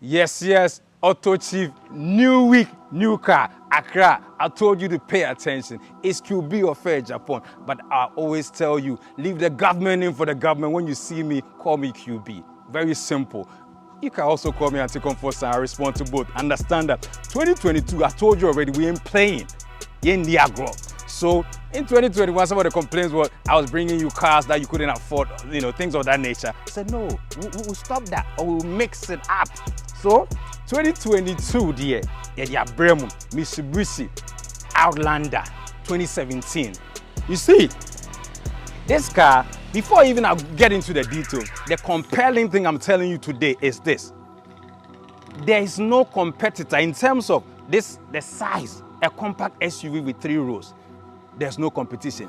Yes, yes, AutoChief, new week, new car, Accra. I told you to pay attention. It's QB or Fair Japan, but I always tell you, leave the government in for the government. When you see me, call me QB. Very simple. You can also call me Anti-Comfort, and I respond to both. Understand that 2022, I told you already, we ain't playing. In the agro. So in 2021, some of the complaints were I was bringing you cars that you couldn't afford, things of that nature. I said, no, we'll stop that, or we'll mix it up. So 2022, dear, Mitsubishi Outlander 2017. You see, this car, before I even get into the details, the compelling thing I'm telling you today is this. There is no competitor in terms of the size, a compact SUV with 3 rows. There's no competition.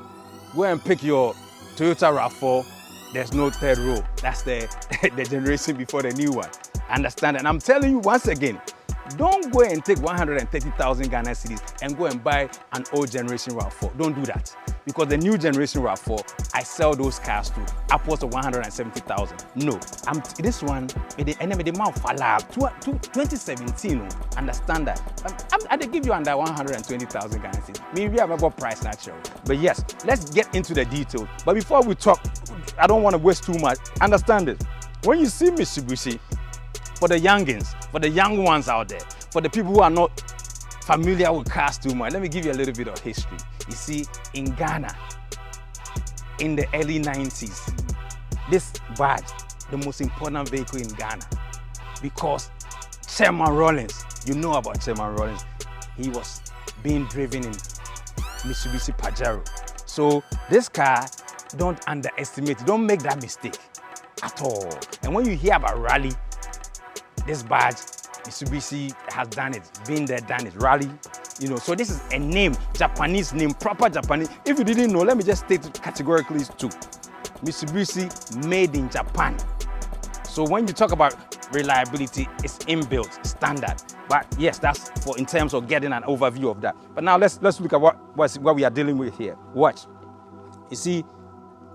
Go and pick your Toyota RAV4, there's no 3rd row. That's the generation before the new one. Understand? And I'm telling you once again, don't go and take 130,000 Ghana cedis and go and buy an old generation RAV4. Don't do that. Because the new generation RAV4, I sell those cars to upwards of 170,000. No, this one, the mouth 2017. Understand that? I give you under 120,000 Ghana cedis. Maybe I'm about price natural. But yes, let's get into the details. But before we talk, I don't want to waste too much. Understand this. When you see Mitsubishi, for the youngins, for the young ones out there, for the people who are not familiar with cars too much, let me give you a little bit of history. You see, in Ghana, in the early 90s, this badge, the most important vehicle in Ghana, because Chairman Rawlings, you know about Chairman Rawlings, he was being driven in Mitsubishi Pajero. So this car, don't underestimate it, don't make that mistake at all. And when you hear about rally, this badge, Mitsubishi has done it, been there, done it, rally, so this is a name, Japanese name, proper Japanese. If you didn't know, let me just state it categorically too. Mitsubishi made in Japan. So when you talk about reliability, it's inbuilt, standard. But yes, that's for in terms of getting an overview of that. But now let's look at what we are dealing with here. Watch. You see,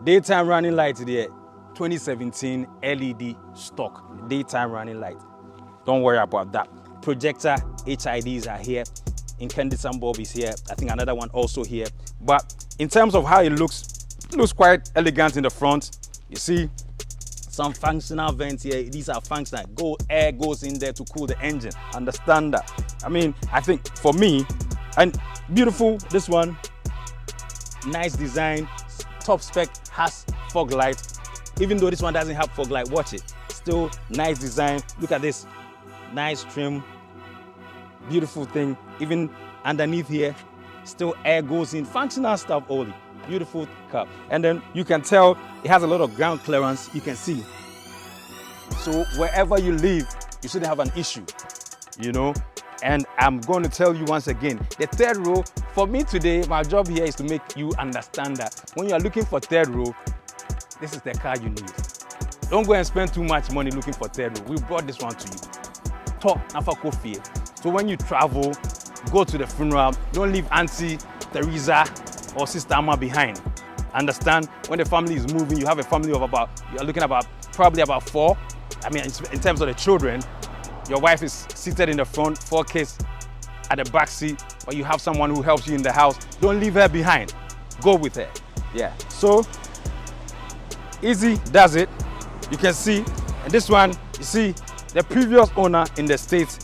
daytime running lights there, 2017 LED stock, daytime running light. Don't worry about that. Projector HIDs are here. Incandescent bulb is here. I think another one also here. But in terms of how it looks quite elegant in the front. You see some functional vents here. These are functional. Air goes in there to cool the engine. Understand that? I mean, I think for me, and beautiful, this one, nice design, top spec, has fog light. Even though this one doesn't have fog light, watch it. Still nice design. Look at this. Nice trim, beautiful thing. Even underneath here, still air goes in. Functional stuff only. Beautiful car. And then you can tell it has a lot of ground clearance. You can see. So wherever you live, you shouldn't have an issue, And I'm going to tell you once again, the 3rd row, for me today, my job here is to make you understand that when you are looking for 3rd row, this is the car you need. Don't go and spend too much money looking for 3rd row. We brought this one to you. So when you travel, go to the funeral, don't leave Auntie Teresa or Sister Amma behind. Understand? When the family is moving, you have a family of you're looking probably about 4. I mean, in terms of the children, your wife is seated in the front, 4 kids at the back seat, but you have someone who helps you in the house. Don't leave her behind. Go with her. Yeah. So easy does it. You can see, and this one, you see, the previous owner in the States,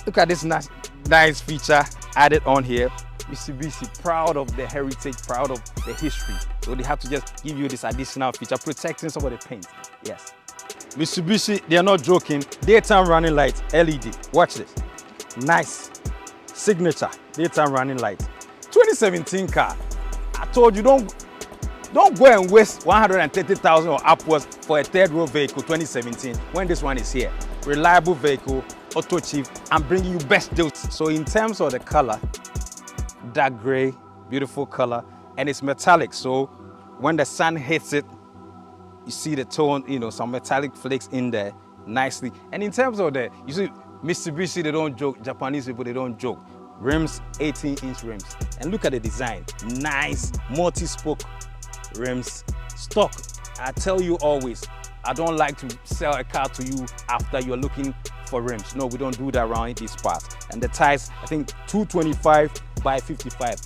look at this nice feature added on here. Mitsubishi, proud of the heritage, proud of the history. So they have to just give you this additional feature, protecting some of the paint. Yes. Mitsubishi, they are not joking. Daytime running lights, LED. Watch this. Nice. Signature, daytime running light. 2017 car. I told you, don't go and waste 130,000 or upwards for a 3rd row vehicle 2017 when this one is here. Reliable vehicle, AutoChief, I'm bringing you best deals. So in terms of the color, dark gray, beautiful color, and it's metallic. So when the sun hits it, you see the tone, some metallic flakes in there nicely. And in terms of you see, Mitsubishi, they don't joke. Japanese people, they don't joke. Rims, 18-inch rims. And look at the design. Nice multi-spoke rims. Stock, I tell you always, I don't like to sell a car to you after you're looking for rims. No, we don't do that around these parts. And the tires, I think 225 by 55.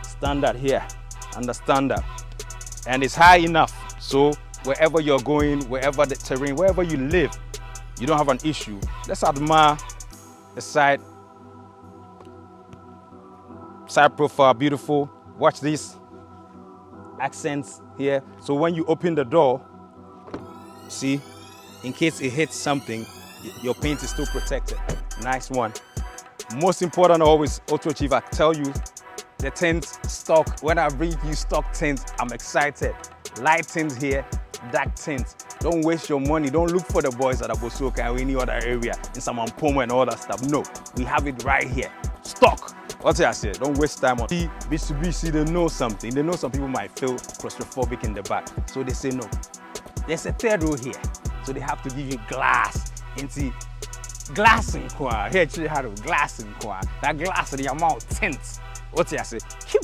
Standard here, understand that. And it's high enough, so wherever you're going, wherever the terrain, wherever you live, you don't have an issue. Let's admire the side profile, beautiful. Watch these accents here. So when you open the door, see, in case it hits something, your paint is still protected. Nice one. Most important always, AutoChief, I tell you, the tint stock. When I bring you stock tints, I'm excited. Light tints here, dark tints. Don't waste your money. Don't look for the boys at Abosoka or any other area in some Ampomo and all that stuff. No, we have it right here. Stock. What I say? Don't waste time on Mitsubishi. They know something. They know some people might feel claustrophobic in the back, so they say no. There's a third row here, so they have to give you glass. Into glass in qua. Here actually had a glass in qua. That glass is the amount of tint. What I say? Keep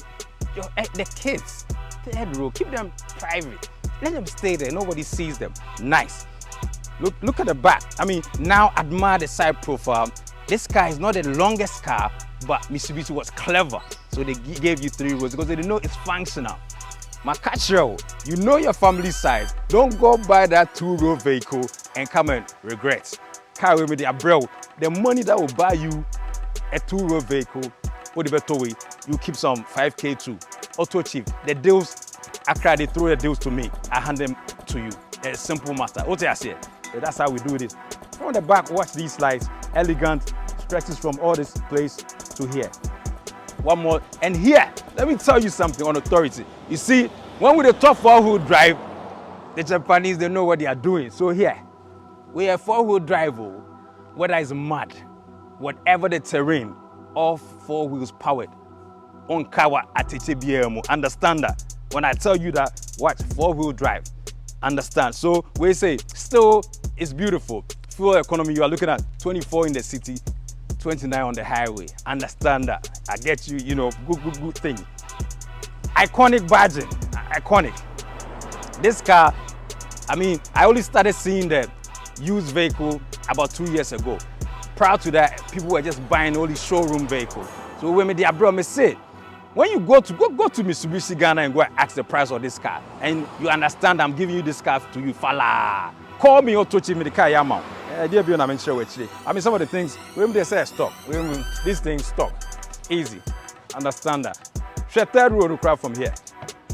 the kids third row. Keep them private. Let them stay there. Nobody sees them. Nice. Look at the back. I mean, now admire the side profile. This car is not the longest car, but Mitsubishi was clever. So they gave you 3 rows because they know it's functional. Makachio, you know your family size. Don't go buy that 2-row vehicle and come and regret. Car with me, the money that will buy you a 2-row vehicle, you keep some 5K too. AutoChief, the deals, Accra, they throw the deals to me. I hand them to you. It's a simple matter. What I say? That's how we do this. From the back, watch these slides. Elegant, stretches from all this place to here. One more, and here, let me tell you something on authority. You see, when we the top 4-wheel drive, the Japanese, they know what they are doing. So here, we have 4-wheel drive, whether it's mud, whatever the terrain, all 4 wheels powered. On Kawa at understand that? When I tell you that, watch 4-wheel drive. Understand? So we say, still, it's beautiful. Fuel economy, you are looking at 24 in the city, 29 on the highway. Understand that? I get you, you know, good thing. Iconic badging, iconic. This car, I mean, I only started seeing the used vehicle about 2 years ago. Prior to that, people were just buying only showroom vehicles. So when me bro, me say, when you go to Mitsubishi Ghana and go and ask the price of this car, and you understand I'm giving you this car to you, fala. Call me AutoChief, me the car yamau. I mean, some of the things, when they say stop, this thing stop. Easy. Understand that. Third row to crowd from here.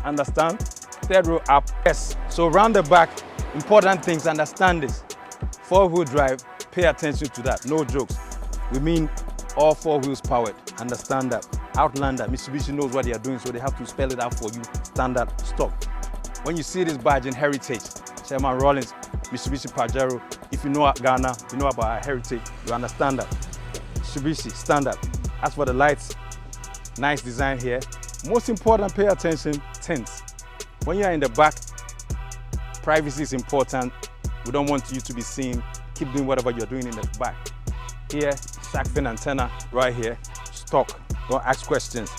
Understand? Third row up. Yes. So round the back, important things, understand this. 4-wheel drive, pay attention to that. No jokes. We mean all 4 wheels powered. Understand that. Outlander, Mitsubishi knows what they are doing, so they have to spell it out for you. Standard stop. When you see this badge in heritage, Chairman Rollins, Mitsubishi Pajero, if you know Ghana, you know about our heritage, you understand that. Mitsubishi, standard. As for the lights, nice design here. Most important, pay attention, tints. When you're in the back, privacy is important. We don't want you to be seen. Keep doing whatever you're doing in the back. Here, shark fin antenna right here. Stock. Don't ask questions.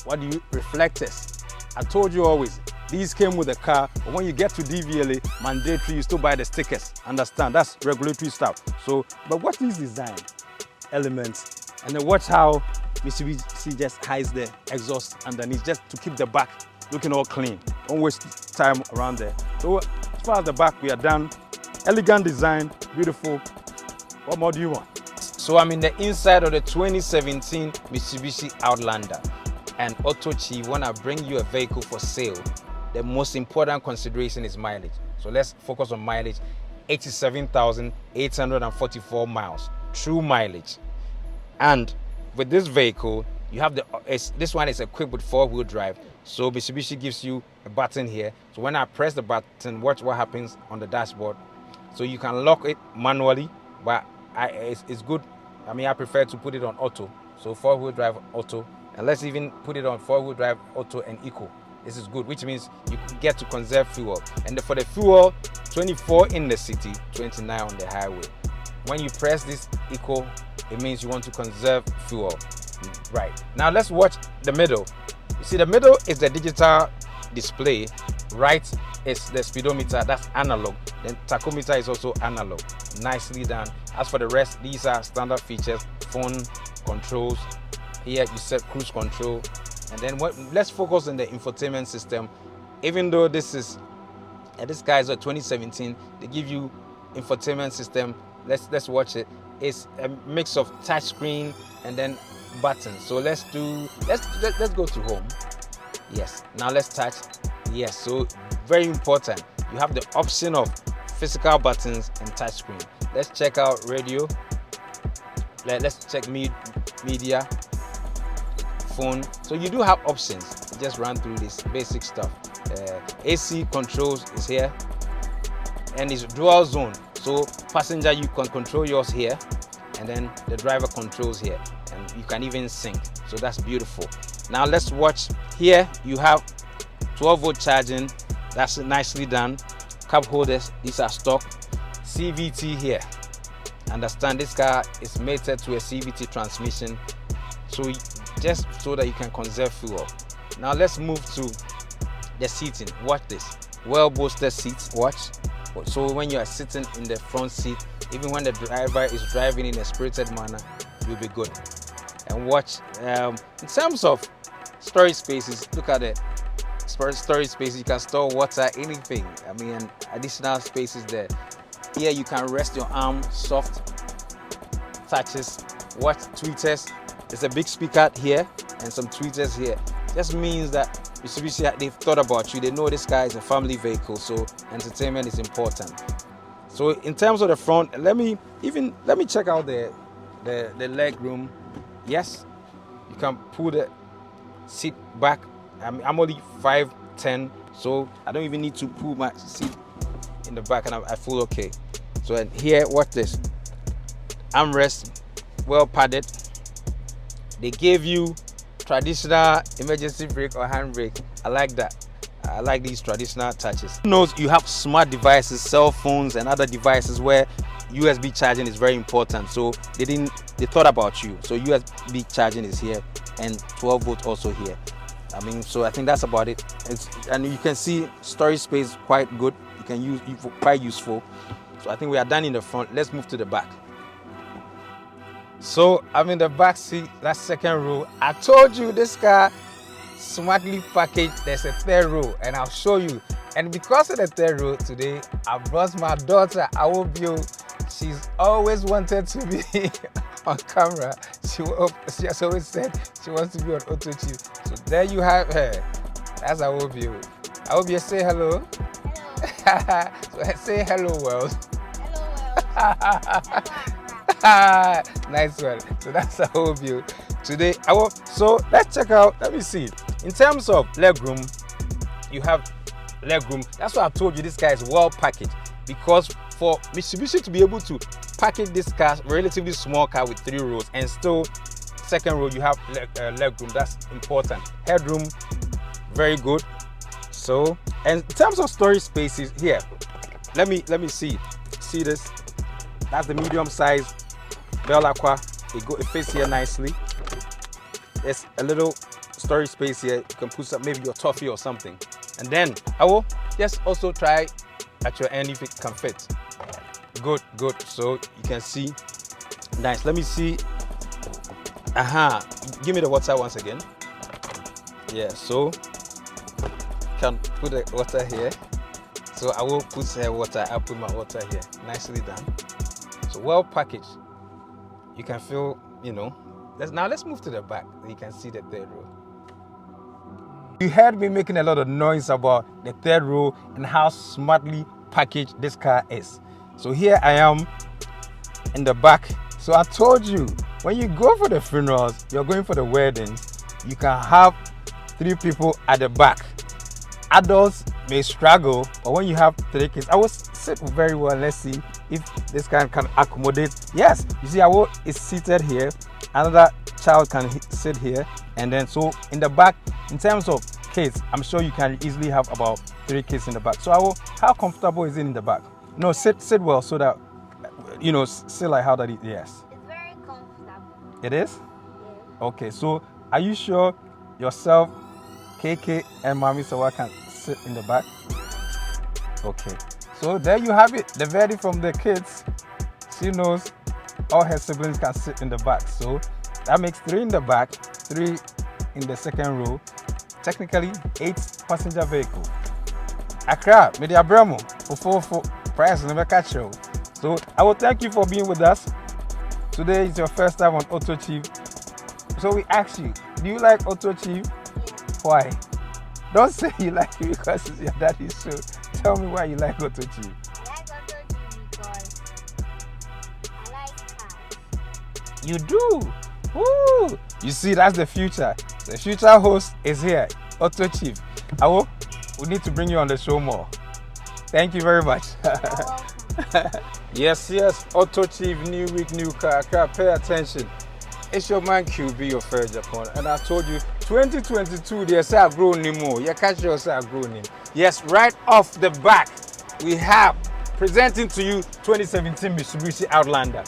What do you reflectors? I told you always, these came with the car, but when you get to DVLA, mandatory, you still buy the stickers. Understand? That's regulatory stuff. So, but watch these design elements, and then watch how Mitsubishi just hides the exhaust underneath, just to keep the back looking all clean. Don't waste time around there. So, as far as the back, we are done. Elegant design, beautiful. What more do you want? So I'm in the inside of the 2017 Mitsubishi Outlander. And AutoChief, when I bring you a vehicle for sale, the most important consideration is mileage. So let's focus on mileage. 87,844 miles, true mileage. And with this vehicle, you have this one is equipped with 4-wheel drive. So Mitsubishi gives you a button here. So when I press the button, watch what happens on the dashboard. So you can lock it manually, but it's good. I mean, I prefer to put it on auto. So 4-wheel drive auto. And let's even put it on 4-wheel drive auto and eco. This is good, which means you get to conserve fuel. And for the fuel, 24 in the city, 29 on the highway. When you press this eco, it means you want to conserve fuel. Right. Now let's watch the middle. You see, the middle is the digital display. Right is the speedometer, that's analog. Then tachometer is also analog. Nicely done. As for the rest, these are standard features. Phone controls. Here you set cruise control. And then let's focus on the infotainment system. Even though this guy is a 2017, they give you infotainment system. Let's watch it. It's a mix of touchscreen and then buttons. So let's go to home. Yes. Now let's touch. Yes. So very important. You have the option of physical buttons and touchscreen. Let's check out radio. Let's check media, phone. So you do have options. Just run through this basic stuff. AC controls is here, and it's dual zone. So passenger, you can control yours here, and then the driver controls here, and you can even sync. So that's beautiful. Now let's watch here. You have 12-volt charging. That's nicely done. Cup holders, these are stock. CVT here. Understand this car is mated to a CVT transmission, so just so that you can conserve fuel. Now let's move to the seating. Watch this. Well bolstered seats. Watch. So when you are sitting in the front seat, even when the driver is driving in a spirited manner, you'll be good. And watch. In terms of storage spaces, look at it. Storage spaces. You can store water, anything. I mean, additional spaces there. Here you can rest your arm, soft touches. Watch tweeters. There's a big speaker here and some tweeters here. Just means that Mitsubishi, they've thought about you. They know this car is a family vehicle, so entertainment is important. So in terms of the front, let me check out the leg room. Yes, you can pull the seat back. I'm only 5'10", so I don't even need to pull my seat in the back, and I feel okay. So and here, watch this. Armrest, well padded. They gave you traditional emergency brake or handbrake. I like that. I like these traditional touches. Note you have smart devices, cell phones and other devices where USB charging is very important. So they thought about you. So USB charging is here and 12-volt also here. I mean, so I think that's about it. And you can see storage space quite good. You can use quite useful. So I think we are done in the front. Let's move to the back. So I'm in the back seat, that's second row. I told you this car smartly packaged. There's a third row, and I'll show you. And because of the third row today, I brought my daughter, Awobio. She's always wanted to be on camera. She has always said she wants to be on AutoChief. So there you have her. That's Awobio. Awobio, say hello. Hello. So say hello, world. Hello, world. Nice one. So that's our whole view today. So let's check out. Let me see. In terms of legroom, you have legroom. That's why I told you this car is well packaged, because for Mitsubishi to be able to package this car, relatively small car with 3 rows, and still second row you have legroom. That's important. Headroom, very good. So, and in terms of storage spaces here, let me see this. That's the medium size Bell Aqua. It fits here nicely. There's a little storage space here. You can put some, maybe your toffee or something. And then I will just also try at your end if it can fit. Good. So you can see. Nice. Let me see. Give me the water once again. Yeah. So can put the water here. So I will put water. I'll put my water here. Nicely done. So well packaged. You can feel, let's move to the back. You can see the third row. You heard me making a lot of noise about the third row and how smartly packaged this car is. So here I am in the back. So I told you, when you go for the funerals, you're going for the weddings, you can have 3 people at the back. Adults may struggle, but when you have 3 kids, I will sit very well. Let's see if this can accommodate. Yes, you see, Awo is seated here. Another child can sit here, and then so in the back, in terms of kids, I'm sure you can easily have about 3 kids in the back. So Awo, how comfortable is it in the back? No, sit well so that sit like how that is. Yes. It's very comfortable. It is? Yes. Okay, so are you sure yourself, KK and Mami Sawa can sit in the back? Okay. So there you have it. The verdict from the kids. She knows all her siblings can sit in the back. So that makes 3 in the back, 3 in the second row. Technically, 8 passenger vehicle. Accra, Media Bremo, for price never catch you. So I will thank you for being with us. Today is your first time on AutoChief. So we ask you, do you like AutoChief? Why? Don't say you like it because it's your daddy's show. Tell me why you like AutoChief. I like AutoChief because I like cars. You do. Woo! You see, that's the future. The future host is here, AutoChief. Awo, we need to bring you on the show more. Thank you very much. Yes, AutoChief, new week, new car. Pay attention. It's your man QB, your first Japan. And I told you, 2022, they say I grow more. You catch yourself growing. Yes, right off the back, we have presenting to you 2017 Mitsubishi Outlander.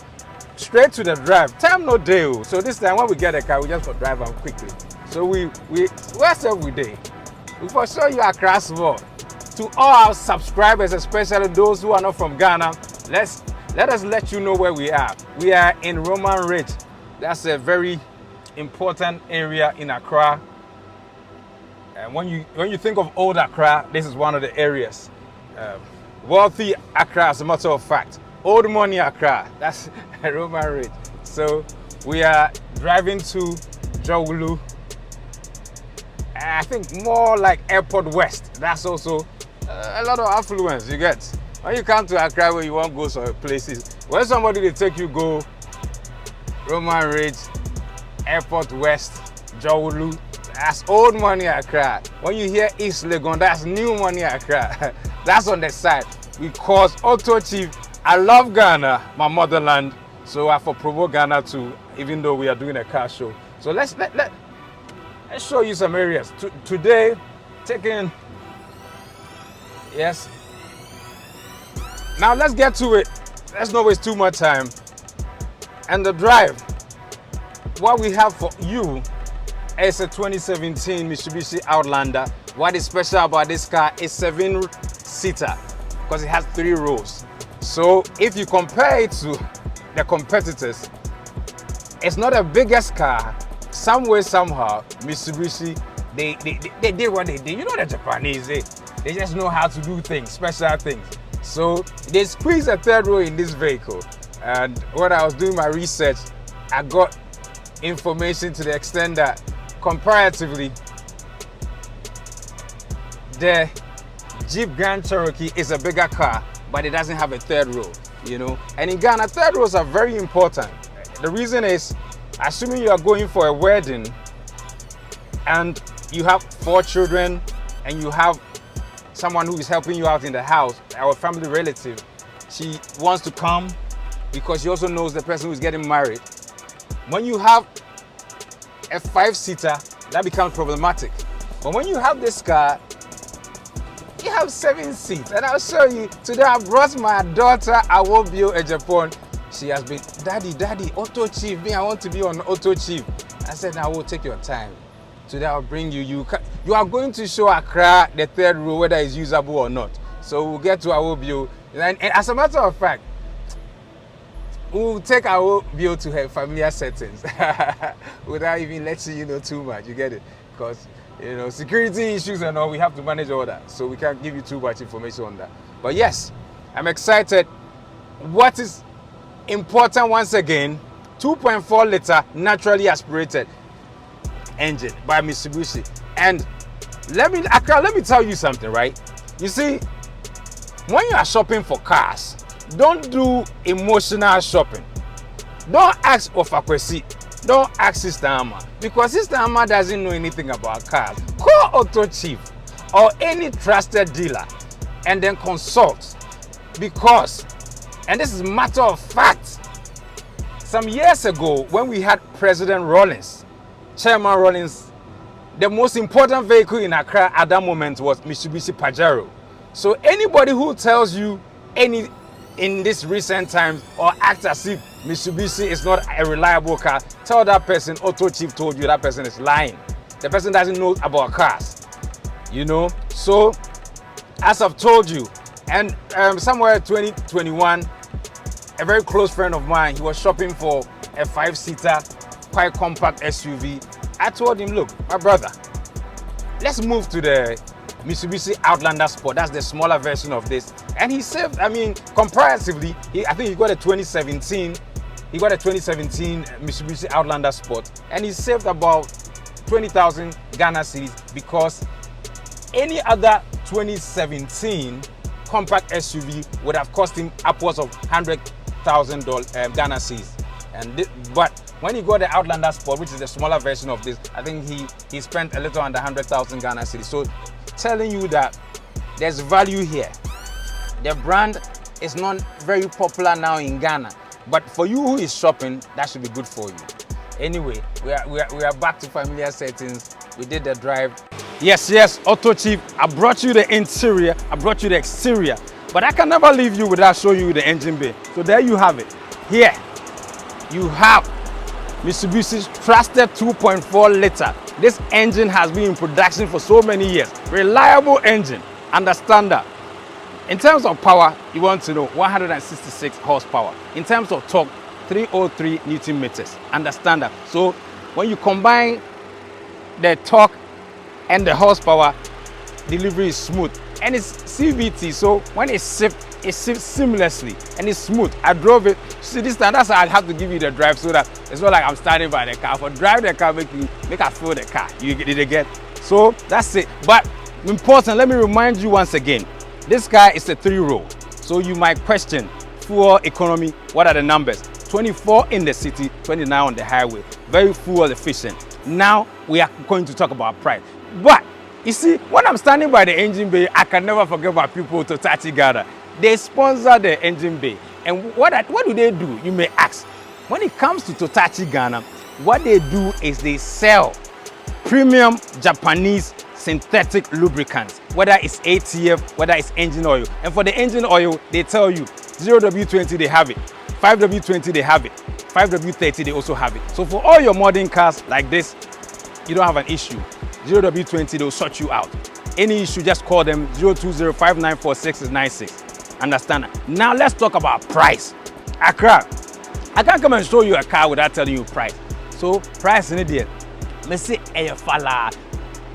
Straight to the drive. Time no day. So this time when we get a car, we just go drive them quickly. So where's every day? We for show you across the world. To all our subscribers, especially those who are not from Ghana, let us let you know where we are. We are in Roman Ridge. That's a very important area in Accra. And when you think of old Accra, this is one of the areas. Wealthy Accra, as a matter of fact. Old money Accra, that's Roman Ridge. So we are driving to Jowulu. I think more like Airport West. That's also a lot of affluence you get. When you come to Accra where you want to go some places, when somebody they take you go Roman Ridge, Airport West, Jowulu, that's old money Accra. When you hear East Legon, that's new money Accra. That's on the side. Because AutoChief, I love Ghana, my motherland, so I for promote Ghana too, even though we are doing a car show. So let's show you some areas. Today, taking, yes. Now let's get to it. Let's not waste too much time. And the drive, what we have for you is a 2017 Mitsubishi Outlander. What is special about this car is 7-seater because it has 3 rows. So if you compare it to the competitors, it's not the biggest car. Some way, somehow, Mitsubishi, they did what they did. You know the Japanese, they just know how to do things, special things. So they squeezed a 3rd row in this vehicle. And when I was doing my research, I got information to the extent that comparatively, the Jeep Grand Cherokee is a bigger car, but it doesn't have a 3rd row, you know. And in Ghana, 3rd rows are very important. The reason is, assuming you are going for a wedding and you have 4 children and you have someone who is helping you out in the house, our family relative, she wants to come because she also knows the person who is getting married. When you have a 5-seater, that becomes problematic. But when you have this car, you have 7 seats. And I'll show you. Today I brought my daughter, Awobio Ejapon. She has been, Daddy, AutoChief, me, I want to be on AutoChief. I said, I will take your time. Today I'll bring you. You are going to show Accra the 3rd row, whether it's usable or not. So we'll get to Awobio. And as a matter of fact, we'll take Awobio to her familiar settings without even letting you know too much. You get it? Because, you know, security issues and all, we have to manage all that. So we can't give you too much information on that. But yes, I'm excited. What is important once again, 2.4 liter naturally aspirated engine by Mitsubishi. And let me tell you something, right? You see, when you are shopping for cars, don't do emotional shopping. Don't ask Ofakwesi. Don't ask Sister Amma, because Sister Amma doesn't know anything about cars. Call AutoChief or any trusted dealer and then consult, because, and this is matter of fact, some years ago when we had President Rawlings, Chairman Rawlings, the most important vehicle in Accra at that moment was Mitsubishi Pajero. So anybody who tells you in this recent times or acts as if Mitsubishi is not a reliable car, tell that person AutoChief told you that person is lying. The person doesn't know about cars, you know. So as I've told you, And somewhere 2021, a very close friend of mine, he was shopping for a 5-seater, quite compact SUV. I told him, look, my brother, let's move to the Mitsubishi Outlander Sport. That's the smaller version of this. And he saved, I mean, comparatively, I think he got a 2017. He got a 2017 Mitsubishi Outlander Sport, and he saved about 20,000 Ghana cedis, because any other 2017 compact SUV would have cost him upwards of 100,000 Ghana cedis. But when he got the Outlander Sport, which is the smaller version of this, I think he spent a little under 100,000 Ghana cedis. So telling you that there's value here. The brand is not very popular now in Ghana, but for you who is shopping, that should be good for you. Anyway, we are back to familiar settings. We did the drive. Yes, AutoChief, I brought you the interior, I brought you the exterior, but I can never leave you without showing you the engine bay. So there you have it. Here, you have Mitsubishi's trusted 2.4 liter. This engine has been in production for so many years. Reliable engine, understand that. In terms of power, you want to know 166 horsepower. In terms of torque, 303 Newton meters. Understand that. So when you combine the torque and the horsepower, delivery is smooth. And it's CVT, so when it shifts seamlessly and it's smooth. I drove it. See, this time, that's how I have to give you the drive, so that it's not like I'm standing by the car. For drive the car, make I feel the car. You get. So that's it. But important, let me remind you once again, this car is a 3-row. So you might question fuel economy. What are the numbers? 24 in the city, 29 on the highway. Very fuel efficient. Now we are going to talk about price. But you see, when I'm standing by the engine bay, I can never forget about people to Totachi Ghana. They sponsor the engine bay. And what do they do? You may ask. When it comes to Totachi Ghana, what they do is they sell premium Japanese synthetic lubricants, whether it's ATF, whether it's engine oil. And for the engine oil, they tell you 0W20 they have it, 5W20 they have it, 5W30 they also have it. So for all your modern cars like this, you don't have an issue. 0W20 they'll sort you out. Any issue, just call them 020594696. Understand that? Now let's talk about price. Accra, I can't come and show you a car without telling you price. So price in it, let's say a fala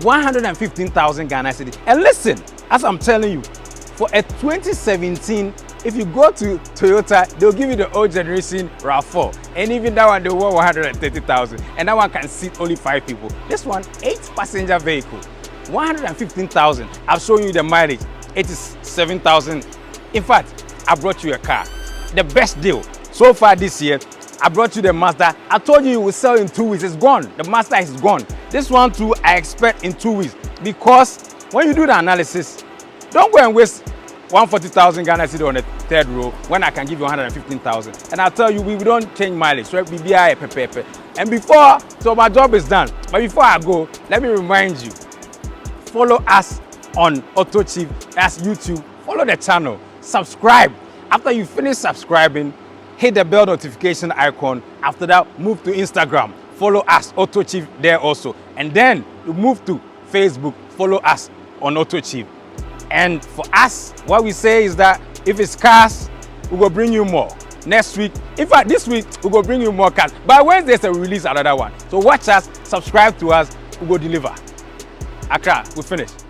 115,000 Ghana cedis. And listen, as I'm telling you, for a 2017, if you go to Toyota, they'll give you the old generation RAV4. And even that one, they want 130,000. And that one can seat only 5 people. This one, 8-passenger vehicle, 115,000. I've shown you the mileage, 87,000. In fact, I brought you a car. The best deal so far this year, I brought you the Mazda. I told you it will sell in 2 weeks. It's gone. The Mazda is gone. This one too, I expect in 2 weeks. Because when you do the analysis, don't go and waste 140,000 Ghana cedis on the 3rd row when I can give you 115,000. And I'll tell you, we don't change mileage. So and before, so my job is done. But before I go, let me remind you, follow us on AutoChief, that's YouTube. Follow the channel, subscribe. After you finish subscribing, hit the bell notification icon. After that, move to Instagram. Follow us, AutoChief, there also. And then you move to Facebook. Follow us on AutoChief. And for us, what we say is that if it's cars, we will bring you more. Next week, in fact, this week, we will bring you more cars. By Wednesday, we'll release another one. So watch us, subscribe to us, we will deliver. Accra, we finished.